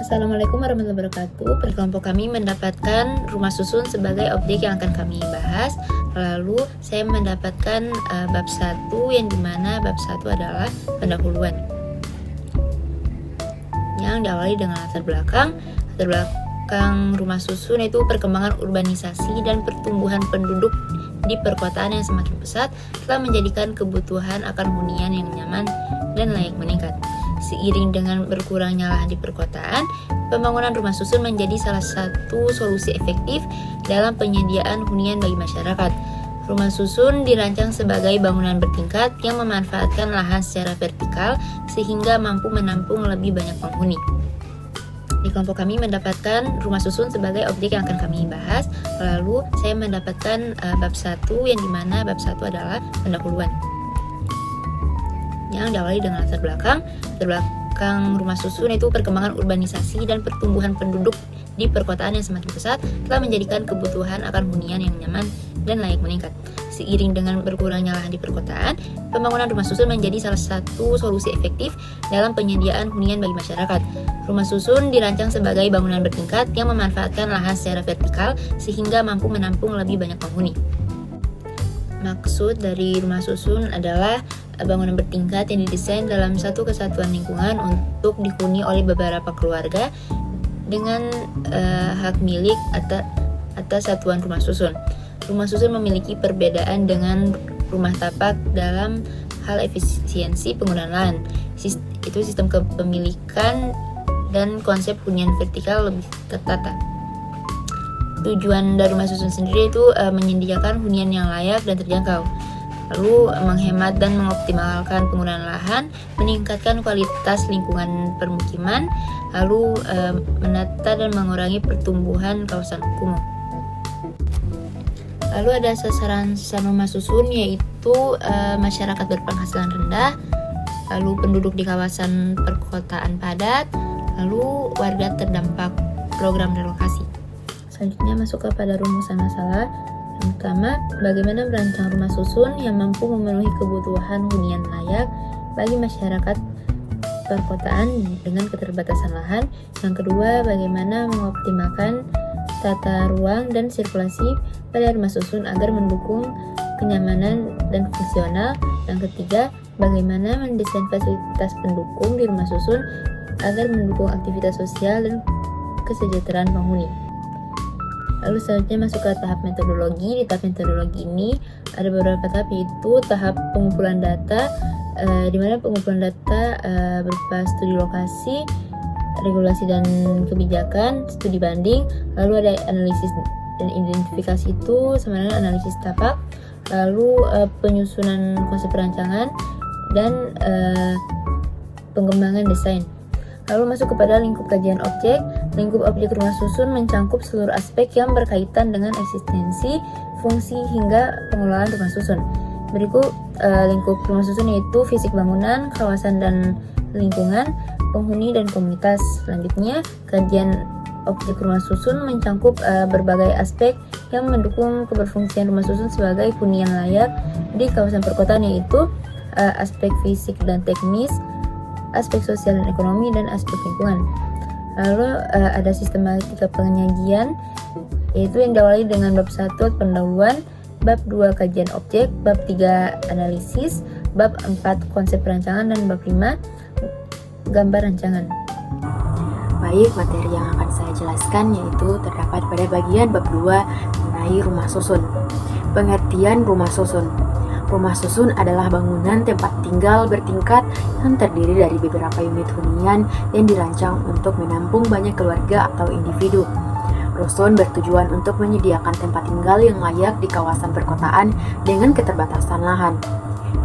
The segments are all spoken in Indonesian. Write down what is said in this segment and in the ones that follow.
Assalamualaikum warahmatullahi wabarakatuh. Kelompok kami mendapatkan rumah susun sebagai objek yang akan kami bahas. Lalu saya mendapatkan bab 1 yang dimana bab 1 adalah pendahuluan yang diawali dengan latar belakang rumah susun, yaitu perkembangan urbanisasi dan pertumbuhan penduduk di perkotaan yang semakin pesat telah menjadikan kebutuhan akan hunian yang nyaman dan layak meningkat. Seiring dengan berkurangnya lahan di perkotaan, pembangunan rumah susun menjadi salah satu solusi efektif dalam penyediaan hunian bagi masyarakat. Rumah susun dirancang sebagai bangunan bertingkat yang memanfaatkan lahan secara vertikal sehingga mampu menampung lebih banyak penghuni. Di kelompok kami mendapatkan rumah susun sebagai objek yang akan kami bahas. Lalu saya mendapatkan bab 1 yang dimana bab 1 adalah pendahuluan yang diawali dengan latar belakang rumah susun, yaitu perkembangan urbanisasi dan pertumbuhan penduduk di perkotaan yang semakin pesat telah menjadikan kebutuhan akan hunian yang nyaman dan layak meningkat. Seiring dengan berkurangnya lahan di perkotaan, pembangunan rumah susun menjadi salah satu solusi efektif dalam penyediaan hunian bagi masyarakat. Rumah susun dirancang sebagai bangunan bertingkat yang memanfaatkan lahan secara vertikal sehingga mampu menampung lebih banyak penghuni. Maksud dari rumah susun adalah bangunan bertingkat yang didesain dalam satu kesatuan lingkungan untuk dihuni oleh beberapa keluarga dengan hak milik atas satuan rumah susun. Rumah susun memiliki perbedaan dengan rumah tapak dalam hal efisiensi penggunaan lahan, itu sistem kepemilikan dan konsep hunian vertikal lebih tertata. Tujuan dari rumah susun sendiri itu menyediakan hunian yang layak dan terjangkau, lalu menghemat dan mengoptimalkan penggunaan lahan, meningkatkan kualitas lingkungan permukiman, lalu menata dan mengurangi pertumbuhan kawasan kumuh. Lalu ada sasaran rumah susun, yaitu masyarakat berpenghasilan rendah, lalu penduduk di kawasan perkotaan padat, lalu warga terdampak program relokasi. Selanjutnya masuk kepada rumusan masalah. Yang pertama, bagaimana merancang rumah susun yang mampu memenuhi kebutuhan hunian layak bagi masyarakat perkotaan dengan keterbatasan lahan. Yang kedua, bagaimana mengoptimalkan tata ruang dan sirkulasi pada rumah susun agar mendukung kenyamanan dan fungsional. Yang ketiga, bagaimana mendesain fasilitas pendukung di rumah susun agar mendukung aktivitas sosial dan kesejahteraan penghuni. Lalu selanjutnya masuk ke tahap metodologi. Di tahap metodologi ini ada beberapa tahap, yaitu tahap pengumpulan data, di mana pengumpulan data berupa studi lokasi, regulasi dan kebijakan, studi banding, lalu ada analisis dan identifikasi itu sama dengan analisis tapak, lalu penyusunan konsep perancangan dan pengembangan desain. Lalu masuk kepada lingkup kajian objek. Lingkup objek rumah susun mencangkup seluruh aspek yang berkaitan dengan eksistensi, fungsi, hingga pengelolaan rumah susun. Berikut lingkup rumah susun, yaitu fisik bangunan, kawasan dan lingkungan, penghuni dan komunitas. Selanjutnya, kajian objek rumah susun mencangkup berbagai aspek yang mendukung keberfungsian rumah susun sebagai hunian layak di kawasan perkotaan, yaitu aspek fisik dan teknis, aspek sosial dan ekonomi, dan aspek lingkungan. Lalu ada sistematika penyajian, yaitu yang diawali dengan bab 1 pendahuluan, bab 2 kajian objek, bab 3 analisis, bab 4 konsep perancangan, dan bab 5 gambar rancangan. Baik, materi yang akan saya jelaskan yaitu terdapat pada bagian bab 2 mengenai rumah susun. Pengertian rumah susun. Rumah susun adalah bangunan tempat tinggal bertingkat yang terdiri dari beberapa unit hunian yang dirancang untuk menampung banyak keluarga atau individu. Rusun bertujuan untuk menyediakan tempat tinggal yang layak di kawasan perkotaan dengan keterbatasan lahan.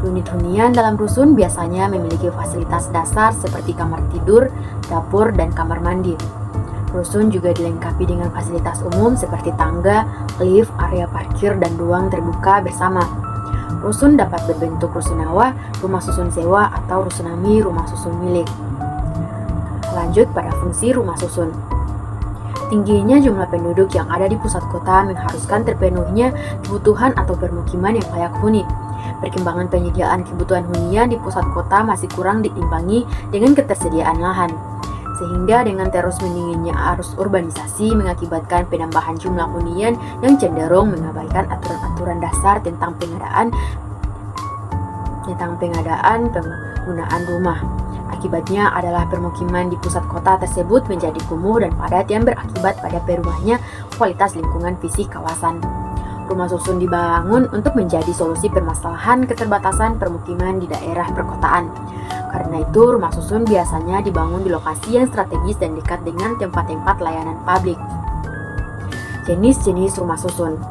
Unit hunian dalam rusun biasanya memiliki fasilitas dasar seperti kamar tidur, dapur, dan kamar mandi. Rusun juga dilengkapi dengan fasilitas umum seperti tangga, lift, area parkir, dan ruang terbuka bersama. Rusun dapat berbentuk rusunawa, rumah susun sewa, atau rusunami, rumah susun milik. Lanjut pada fungsi rumah susun. Tingginya jumlah penduduk yang ada di pusat kota mengharuskan terpenuhinya kebutuhan atau permukiman yang layak huni. Perkembangan penyediaan kebutuhan hunian di pusat kota masih kurang diimbangi dengan ketersediaan lahan. sehingga dengan terus meningginya arus urbanisasi mengakibatkan penambahan jumlah hunian yang cenderung mengabaikan aturan-aturan dasar tentang pengadaan penggunaan rumah. Akibatnya adalah permukiman di pusat kota tersebut menjadi kumuh dan padat yang berakibat pada berubahnya kualitas lingkungan fisik kawasan. Rumah susun dibangun untuk menjadi solusi permasalahan keterbatasan permukiman di daerah perkotaan. Karena itu, rumah susun biasanya dibangun di lokasi yang strategis dan dekat dengan tempat-tempat layanan publik. Jenis-jenis rumah susun.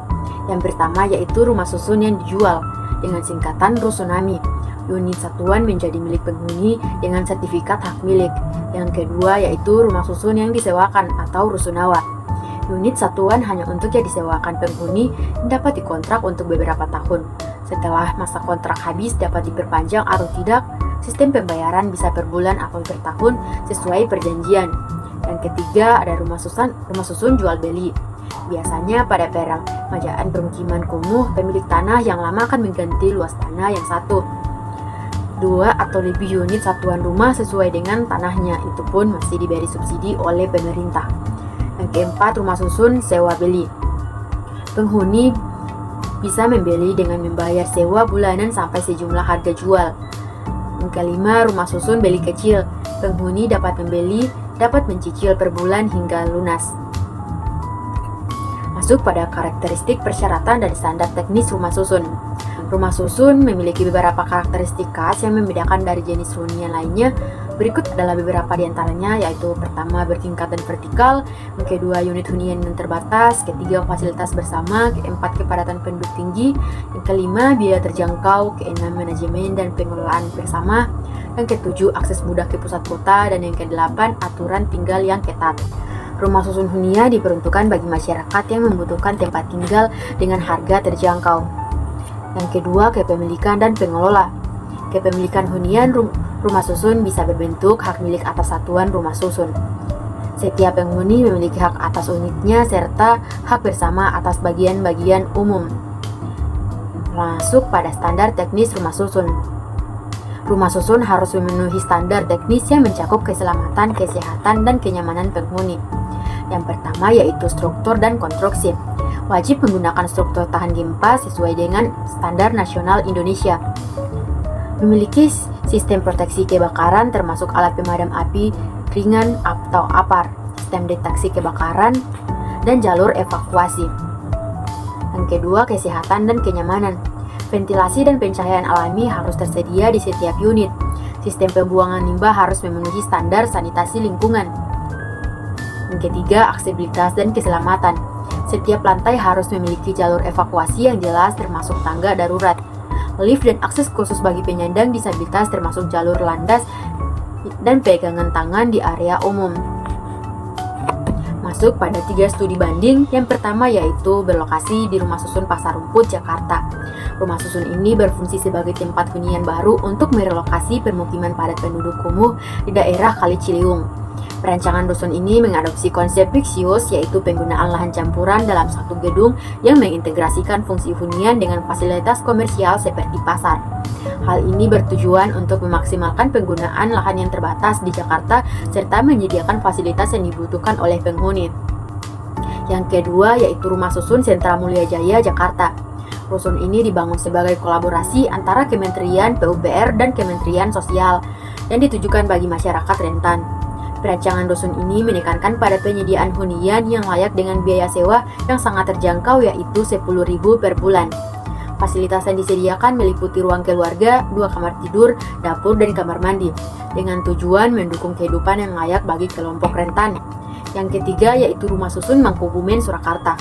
Yang pertama yaitu rumah susun yang dijual dengan singkatan rusunami. Unit satuan menjadi milik penghuni dengan sertifikat hak milik. Yang kedua yaitu rumah susun yang disewakan atau rusunawa. Unit satuan hanya untuk yang disewakan penghuni dapat dikontrak untuk beberapa tahun. Setelah masa kontrak habis dapat diperpanjang atau tidak. Sistem pembayaran bisa per bulan atau per tahun sesuai perjanjian. Yang ketiga ada rumah susun jual beli. Biasanya pada peremajaan permukiman kumuh, pemilik tanah yang lama akan mengganti luas tanah yang satu, 2 atau lebih unit satuan rumah sesuai dengan tanahnya, itu pun masih diberi subsidi oleh pemerintah. Yang keempat, rumah susun sewa beli. Penghuni bisa membeli dengan membayar sewa bulanan sampai sejumlah harga jual. Yang kelima, rumah susun beli kecil. Penghuni dapat mencicil per bulan hingga lunas. Masuk pada karakteristik persyaratan dan standar teknis rumah susun. Rumah susun memiliki beberapa karakteristik khas yang membedakan dari jenis hunian lainnya. Berikut adalah beberapa di antaranya, yaitu pertama bertingkat dan vertikal, yang kedua unit hunian yang terbatas, ketiga fasilitas bersama, keempat kepadatan penduduk tinggi, yang kelima biaya terjangkau, keenam manajemen dan pengelolaan bersama, yang ketujuh akses mudah ke pusat kota, dan yang kedelapan aturan tinggal yang ketat. Rumah susun hunian diperuntukkan bagi masyarakat yang membutuhkan tempat tinggal dengan harga terjangkau. Yang kedua, kepemilikan dan pengelola. Kepemilikan hunian rumah susun bisa berbentuk hak milik atas satuan rumah susun. Setiap penghuni memiliki hak atas unitnya serta hak bersama atas bagian-bagian umum. Masuk pada standar teknis rumah susun. Rumah susun harus memenuhi standar teknis yang mencakup keselamatan, kesehatan, dan kenyamanan penghuni. Yang pertama yaitu struktur dan konstruksi. Wajib menggunakan struktur tahan gempa sesuai dengan standar nasional Indonesia. Memiliki sistem proteksi kebakaran termasuk alat pemadam api ringan atau APAR, sistem deteksi kebakaran, dan jalur evakuasi. Yang kedua, kesehatan dan kenyamanan. Ventilasi dan pencahayaan alami harus tersedia di setiap unit. Sistem pembuangan limbah harus memenuhi standar sanitasi lingkungan. Yang ketiga, aksesibilitas dan keselamatan. Setiap lantai harus memiliki jalur evakuasi yang jelas termasuk tangga darurat, lift dan akses khusus bagi penyandang disabilitas termasuk jalur landas dan pegangan tangan di area umum. Masuk pada 3 studi banding. Yang pertama yaitu berlokasi di Rumah Susun Pasar Rumput, Jakarta. Rumah susun ini berfungsi sebagai tempat hunian baru untuk merelokasi permukiman padat penduduk kumuh di daerah Kali Ciliwung. Perancangan rusun ini mengadopsi konsep mixius, yaitu penggunaan lahan campuran dalam satu gedung yang mengintegrasikan fungsi hunian dengan fasilitas komersial seperti pasar. Hal ini bertujuan untuk memaksimalkan penggunaan lahan yang terbatas di Jakarta serta menyediakan fasilitas yang dibutuhkan oleh penghuni. Yang kedua yaitu Rumah Susun Sentra Mulia Jaya, Jakarta. Rusun ini dibangun sebagai kolaborasi antara Kementerian PUPR dan Kementerian Sosial yang ditujukan bagi masyarakat rentan. Perancangan rusun ini menekankan pada penyediaan hunian yang layak dengan biaya sewa yang sangat terjangkau yaitu 10.000 per bulan. Fasilitas yang disediakan meliputi ruang keluarga, 2 kamar tidur, dapur, dan kamar mandi, dengan tujuan mendukung kehidupan yang layak bagi kelompok rentan. Yang ketiga yaitu Rumah Susun Mangkubumen, Surakarta.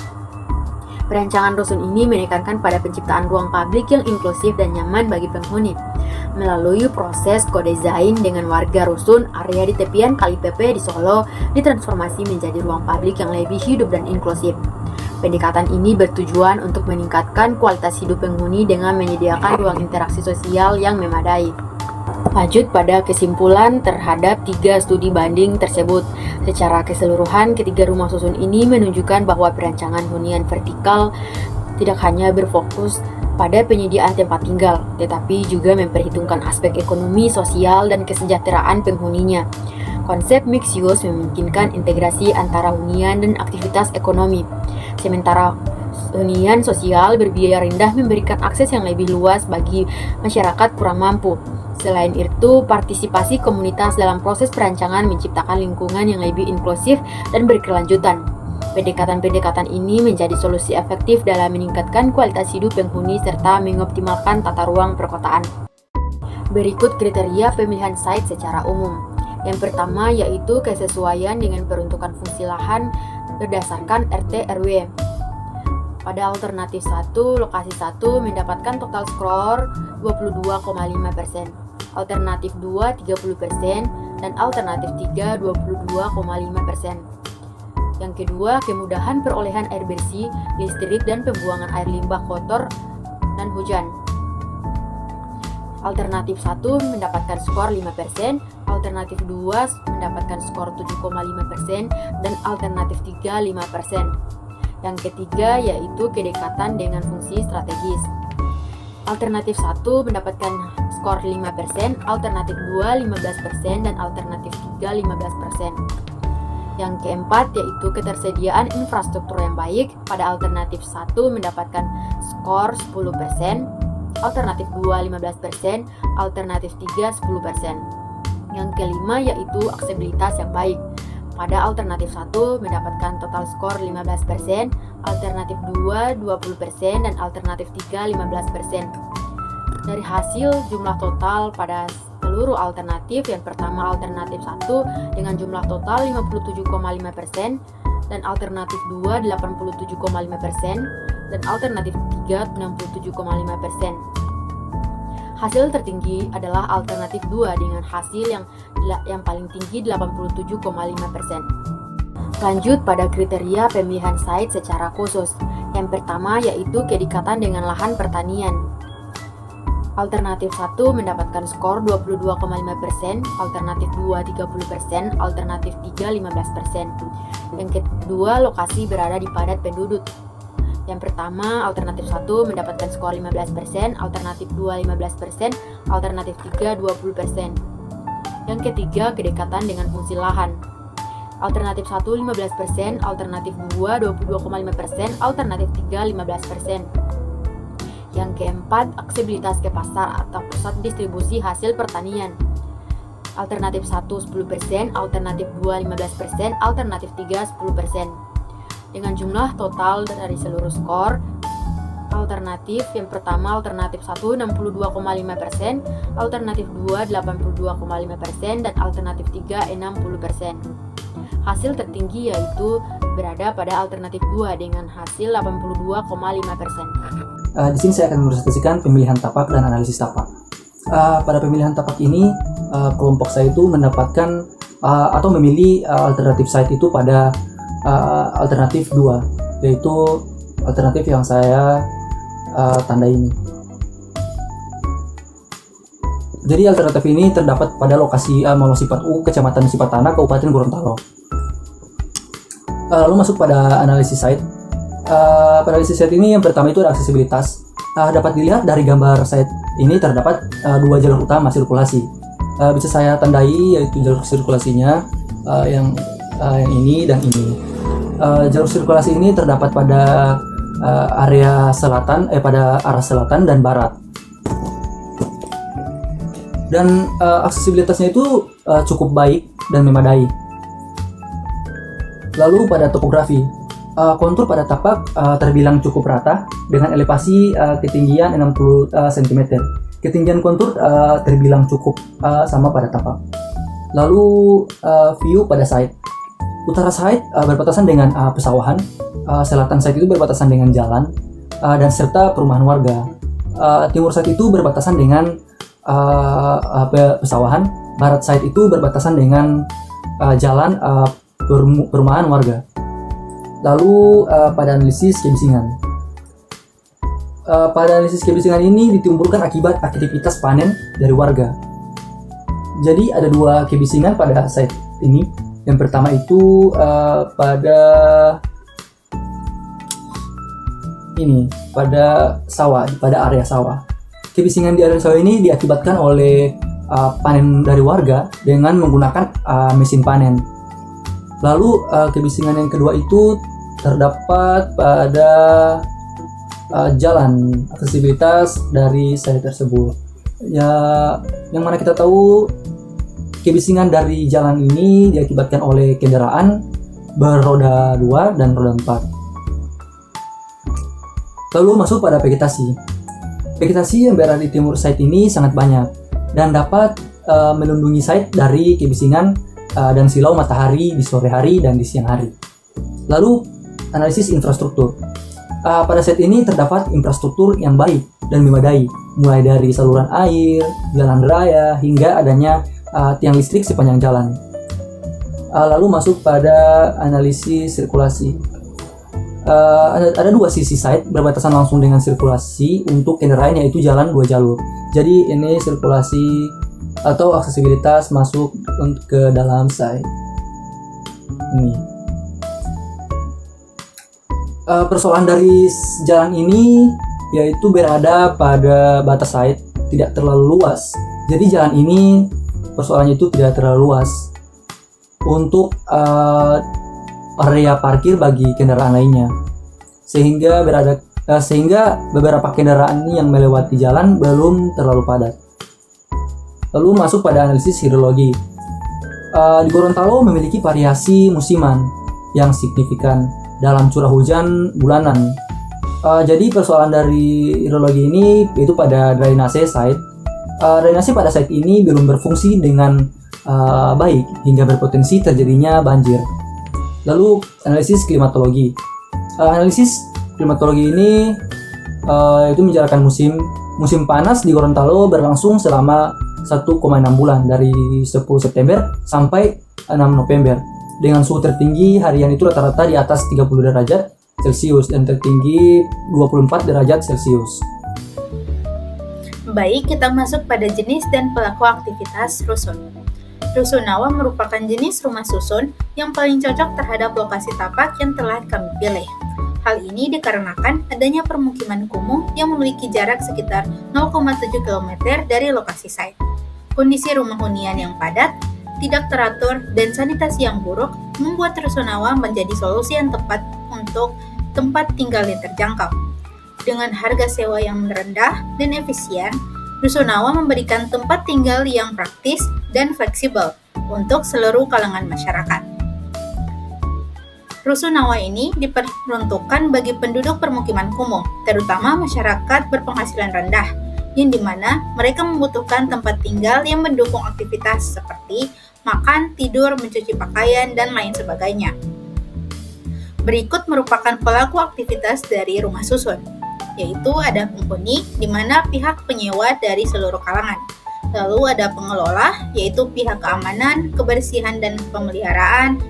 Perancangan rusun ini menekankan pada penciptaan ruang publik yang inklusif dan nyaman bagi penghuni. Melalui proses co-design dengan warga rusun, area di tepian Kali Pepe di Solo ditransformasi menjadi ruang publik yang lebih hidup dan inklusif. Pendekatan ini bertujuan untuk meningkatkan kualitas hidup penghuni dengan menyediakan ruang interaksi sosial yang memadai. Lanjut pada kesimpulan terhadap 3 studi banding tersebut. Secara keseluruhan, ketiga rumah susun ini menunjukkan bahwa perancangan hunian vertikal tidak hanya berfokus pada penyediaan tempat tinggal, tetapi juga memperhitungkan aspek ekonomi, sosial, dan kesejahteraan penghuninya. Konsep mixed use memungkinkan integrasi antara hunian dan aktivitas ekonomi. Sementara hunian sosial berbiaya rendah memberikan akses yang lebih luas bagi masyarakat kurang mampu. Selain itu, partisipasi komunitas dalam proses perancangan menciptakan lingkungan yang lebih inklusif dan berkelanjutan. Pendekatan-pendekatan ini menjadi solusi efektif dalam meningkatkan kualitas hidup penghuni serta mengoptimalkan tata ruang perkotaan. Berikut kriteria pemilihan site secara umum. Yang pertama yaitu kesesuaian dengan peruntukan fungsi lahan berdasarkan RT RW. Pada alternatif 1, lokasi 1 mendapatkan total skor 22,5%, alternatif 2 30%, dan alternatif 3 22,5%. Yang kedua, kemudahan perolehan air bersih, listrik, dan pembuangan air limbah kotor dan hujan. Alternatif 1 mendapatkan skor 5%, alternatif 2 mendapatkan skor 7,5%, dan alternatif 3 5%. Yang ketiga yaitu kedekatan dengan fungsi strategis. Alternatif 1 mendapatkan skor 5%, alternatif 2 15%, dan alternatif 3 15%. Yang keempat yaitu ketersediaan infrastruktur yang baik. Pada alternatif 1 mendapatkan skor 10%, alternatif 2 15%, alternatif 3 10%. Yang kelima yaitu aksesibilitas yang baik. Pada alternatif 1 mendapatkan total skor 15%, alternatif 2 20%, dan alternatif 3 15%. Dari hasil jumlah total pada seluruh alternatif, yang pertama alternatif 1 dengan jumlah total 57,5%, dan alternatif 2 87,5%, dan alternatif 3 67,5%. Hasil tertinggi adalah alternatif 2 dengan hasil yang paling tinggi 87,5%. Lanjut pada kriteria pemilihan site secara khusus. Yang pertama yaitu kedekatan dengan lahan pertanian. Alternatif 1 mendapatkan skor 22,5%, alternatif 2 30%, alternatif 3 15%. Yang kedua, lokasi berada di padat penduduk. Yang pertama, alternatif 1 mendapatkan skor 15%, alternatif 2 15%, alternatif 3 20%. Yang ketiga, kedekatan dengan fungsi lahan. Alternatif 1 15%, alternatif 2 22,5%, alternatif 3 15%. Yang keempat, aksesibilitas ke pasar atau pusat distribusi hasil pertanian. Alternatif 1 10%, alternatif 2 15%, alternatif 3 10%. Dengan jumlah total dari seluruh skor alternatif, yang pertama alternatif 1 62,5%, alternatif 2 82,5%, dan alternatif 3 60%. Hasil tertinggi yaitu berada pada alternatif 2 dengan hasil 82,5%. Di sini saya akan mempresentasikan pemilihan tapak dan analisis tapak. Pada pemilihan tapak ini, kelompok saya itu mendapatkan atau memilih alternatif site itu pada alternatif 2, yaitu alternatif yang saya tandai ini. Jadi alternatif ini terdapat pada lokasi Molo Sipat U, Kecamatan Sipatana, Kabupaten Gorontalo. Lalu masuk pada analisis site. Pada analisis site ini yang pertama itu ada aksesibilitas. Dapat dilihat dari gambar site ini terdapat dua jalur utama sirkulasi. Bisa saya tandai yaitu jalur sirkulasinya yang ini dan ini. Jalur sirkulasi ini terdapat pada area selatan, pada arah selatan dan barat. Dan aksesibilitasnya itu cukup baik dan memadai. Lalu pada topografi, kontur pada tapak terbilang cukup rata dengan elevasi ketinggian 60 cm. Ketinggian kontur terbilang cukup sama pada tapak. Lalu view pada site. Utara site berbatasan dengan pesawahan, selatan site itu berbatasan dengan jalan, dan serta perumahan warga. Timur site itu berbatasan dengan pesawahan, barat site itu berbatasan dengan jalan perumahan warga. Lalu pada analisis kebisingan. Pada analisis kebisingan ini ditimbulkan akibat aktivitas panen dari warga. Jadi ada dua kebisingan pada site ini. Yang pertama itu pada sawah, pada area sawah. Kebisingan di area sawah ini diakibatkan oleh panen dari warga dengan menggunakan mesin panen. Lalu kebisingan yang kedua itu terdapat pada jalan aksesibilitas dari site tersebut. Ya, yang mana kita tahu kebisingan dari jalan ini diakibatkan oleh kendaraan beroda 2 dan roda 4. Lalu masuk pada vegetasi. Vegetasi yang berada di timur site ini sangat banyak dan dapat melindungi site dari kebisingan dan silau matahari di sore hari dan di siang hari. Lalu analisis infrastruktur. Pada site ini terdapat infrastruktur yang baik dan memadai, mulai dari saluran air, jalan raya, hingga adanya tiang listrik sepanjang jalan. Lalu masuk pada analisis sirkulasi. Ada dua sisi site berbatasan langsung dengan sirkulasi untuk kendaraan, yaitu jalan 2 jalur. Jadi ini sirkulasi atau aksesibilitas masuk ke dalam site ini. Persoalan dari jalan ini yaitu berada pada batas site, tidak terlalu luas. Jadi jalan ini persoalannya itu tidak terlalu luas untuk area parkir bagi kendaraan lainnya, sehingga beberapa kendaraan yang melewati jalan belum terlalu padat. Lalu masuk pada analisis hidrologi. Di Gorontalo memiliki variasi musiman yang signifikan dalam curah hujan bulanan. Jadi persoalan dari hidrologi ini yaitu pada drainase site. Drainase pada site ini belum berfungsi dengan baik hingga berpotensi terjadinya banjir. Lalu analisis klimatologi. Analisis klimatologi ini itu menjelaskan musim panas di Gorontalo berlangsung selama 1,6 bulan dari 10 September sampai 6 November dengan suhu tertinggi harian itu rata-rata di atas 30 derajat Celcius dan tertinggi 24 derajat Celcius. Baik, kita masuk pada jenis dan pelaku aktivitas rusun. Rusunawa merupakan jenis rumah susun yang paling cocok terhadap lokasi tapak yang telah kami pilih. Hal ini dikarenakan adanya permukiman kumuh yang memiliki jarak sekitar 0,7 km dari lokasi site. Kondisi rumah hunian yang padat, tidak teratur, dan sanitasi yang buruk membuat rusunawa menjadi solusi yang tepat untuk tempat tinggal yang terjangkau. Dengan harga sewa yang rendah dan efisien, rusunawa memberikan tempat tinggal yang praktis dan fleksibel untuk seluruh kalangan masyarakat. Rusunawa ini diperuntukkan bagi penduduk permukiman kumuh, terutama masyarakat berpenghasilan rendah, yang dimana mereka membutuhkan tempat tinggal yang mendukung aktivitas seperti makan, tidur, mencuci pakaian, dan lain sebagainya. Berikut merupakan pelaku aktivitas dari rumah susun, yaitu ada penghuni, di mana pihak penyewa dari seluruh kalangan. Lalu ada pengelola, yaitu pihak keamanan, kebersihan dan pemeliharaan,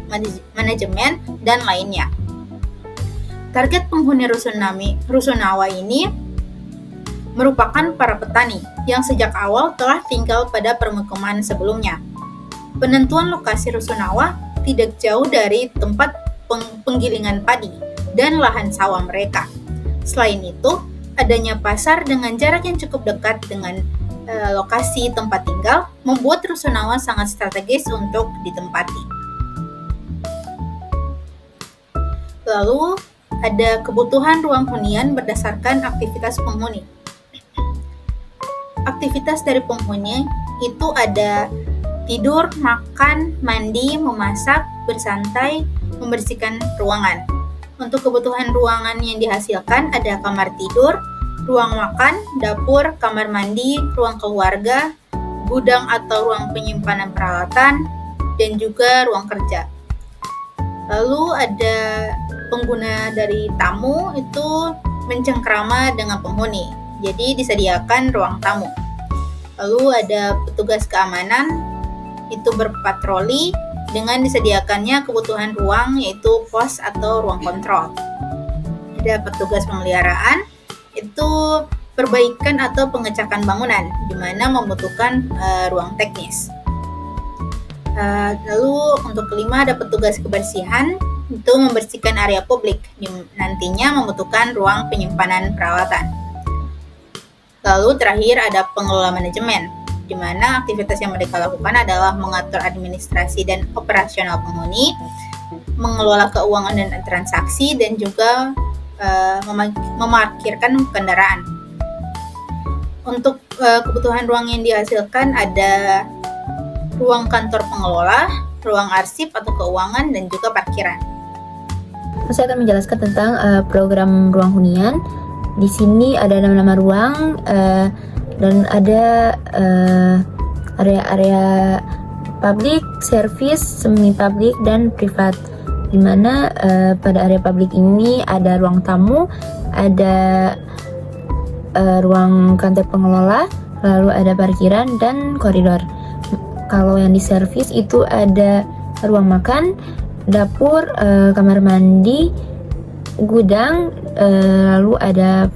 manajemen, dan lainnya. Target penghuni rusunawa ini merupakan para petani yang sejak awal telah tinggal pada permukiman sebelumnya. Penentuan lokasi rusunawa tidak jauh dari tempat penggilingan padi dan lahan sawah mereka. Selain itu, adanya pasar dengan jarak yang cukup dekat dengan lokasi tempat tinggal membuat rusunawa sangat strategis untuk ditempati. Lalu, ada kebutuhan ruang hunian berdasarkan aktivitas penghuni. Aktivitas dari penghuni itu ada tidur, makan, mandi, memasak, bersantai, membersihkan ruangan. Untuk kebutuhan ruangan yang dihasilkan ada kamar tidur, ruang makan, dapur, kamar mandi, ruang keluarga, gudang atau ruang penyimpanan peralatan, dan juga ruang kerja. Lalu ada pengguna dari tamu itu mencengkrama dengan penghuni, jadi disediakan ruang tamu. Lalu ada petugas keamanan itu berpatroli dengan disediakannya kebutuhan ruang yaitu pos atau ruang kontrol. Ada petugas pemeliharaan itu perbaikan atau pengecekan bangunan di mana membutuhkan ruang teknis. Lalu untuk kelima ada petugas kebersihan itu membersihkan area publik nantinya membutuhkan ruang penyimpanan peralatan. Lalu terakhir ada pengelola manajemen di mana aktivitas yang mereka lakukan adalah mengatur administrasi dan operasional penghuni, mengelola keuangan dan transaksi, dan juga memarkirkan kendaraan. Untuk kebutuhan ruang yang dihasilkan ada ruang kantor pengelola, ruang arsip atau keuangan, dan juga parkiran. Saya akan menjelaskan tentang program ruang hunian. Di sini ada nama-nama ruang dan ada area-area publik, service, semi publik, dan privat. Di mana pada area publik ini ada ruang tamu, ada ruang kantor pengelola, lalu ada parkiran dan koridor. Kalau yang di service itu ada ruang makan, dapur, kamar mandi, gudang, lalu ada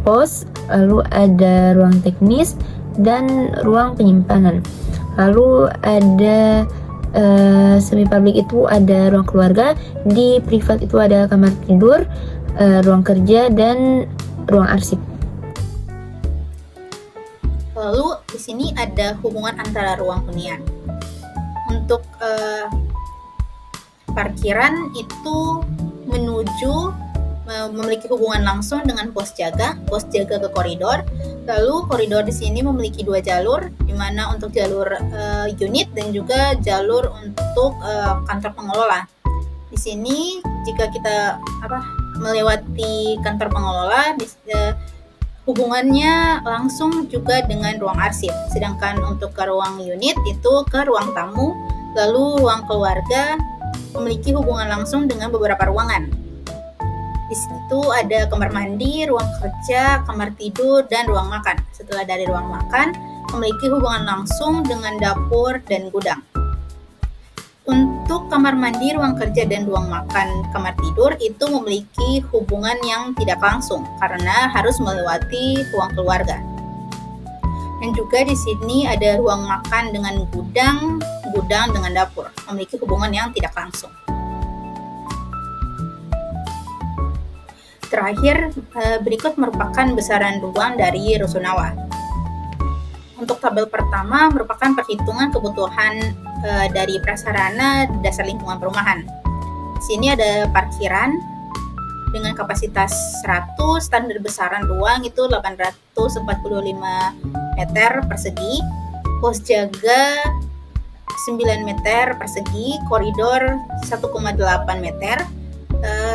pos, lalu ada ruang teknis dan ruang penyimpanan. Lalu ada semi publik itu ada ruang keluarga, di privat itu ada kamar tidur, ruang kerja dan ruang arsip. Lalu di sini ada hubungan antara ruang hunian. Untuk parkiran itu memiliki hubungan langsung dengan pos jaga ke koridor. Lalu koridor di sini memiliki 2 jalur, di mana untuk jalur unit dan juga jalur untuk kantor pengelola. Di sini jika kita melewati kantor pengelola, hubungannya langsung juga dengan ruang arsip. Sedangkan untuk ke ruang unit itu ke ruang tamu, lalu ruang keluarga memiliki hubungan langsung dengan beberapa ruangan. Di situ ada kamar mandi, ruang kerja, kamar tidur, dan ruang makan. Setelah dari ruang makan, memiliki hubungan langsung dengan dapur dan gudang. Untuk kamar mandi, ruang kerja, dan ruang makan, kamar tidur itu memiliki hubungan yang tidak langsung karena harus melewati ruang keluarga. Dan juga di sini ada ruang makan dengan gudang dengan dapur, memiliki hubungan yang tidak langsung. Terakhir, berikut merupakan besaran ruang dari Rusunawa. Untuk tabel pertama merupakan perhitungan kebutuhan dari prasarana dasar lingkungan perumahan. Di sini ada parkiran dengan kapasitas 100, standar besaran ruang itu 845 meter persegi, pos jaga 9 meter persegi, koridor 1,8 meter,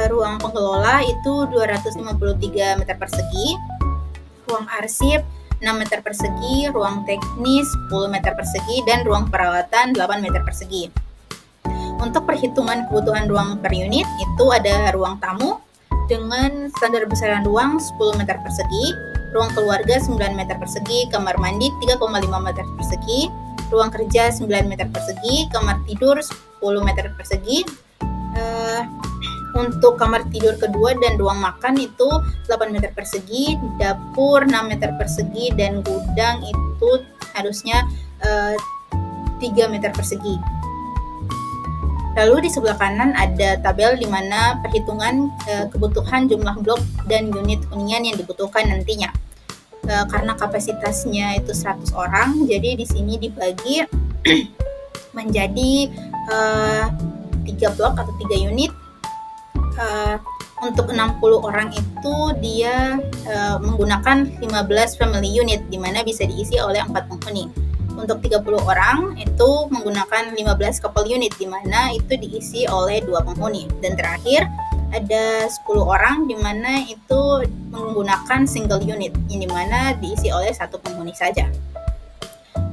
ruang pengelola itu 253 meter persegi, ruang arsip 6 meter persegi, ruang teknis 10 meter persegi, dan ruang perawatan 8 meter persegi. Untuk perhitungan kebutuhan ruang per unit itu ada ruang tamu dengan standar besaran ruang 10 meter persegi, ruang keluarga 9 meter persegi, kamar mandi 3,5 meter persegi, ruang kerja 9 meter persegi, kamar tidur 10 meter persegi. Untuk kamar tidur kedua dan ruang makan itu 8 meter persegi, dapur 6 meter persegi, dan gudang itu harusnya 3 meter persegi. Lalu di sebelah kanan ada tabel di mana perhitungan kebutuhan jumlah blok dan unit hunian yang dibutuhkan nantinya. Karena kapasitasnya itu 100 orang, jadi di sini dibagi menjadi 3 blok atau 3 unit. Untuk 60 orang itu dia menggunakan 15 family unit, di mana bisa diisi oleh 4 penghuni. Untuk 30 orang itu menggunakan 15 couple unit, di mana itu diisi oleh 2 penghuni. Dan terakhir ada 10 orang di mana itu menggunakan single unit, yang di mana diisi oleh 1 penghuni saja.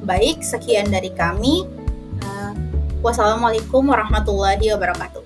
Baik, sekian dari kami. Wassalamualaikum warahmatullahi wabarakatuh.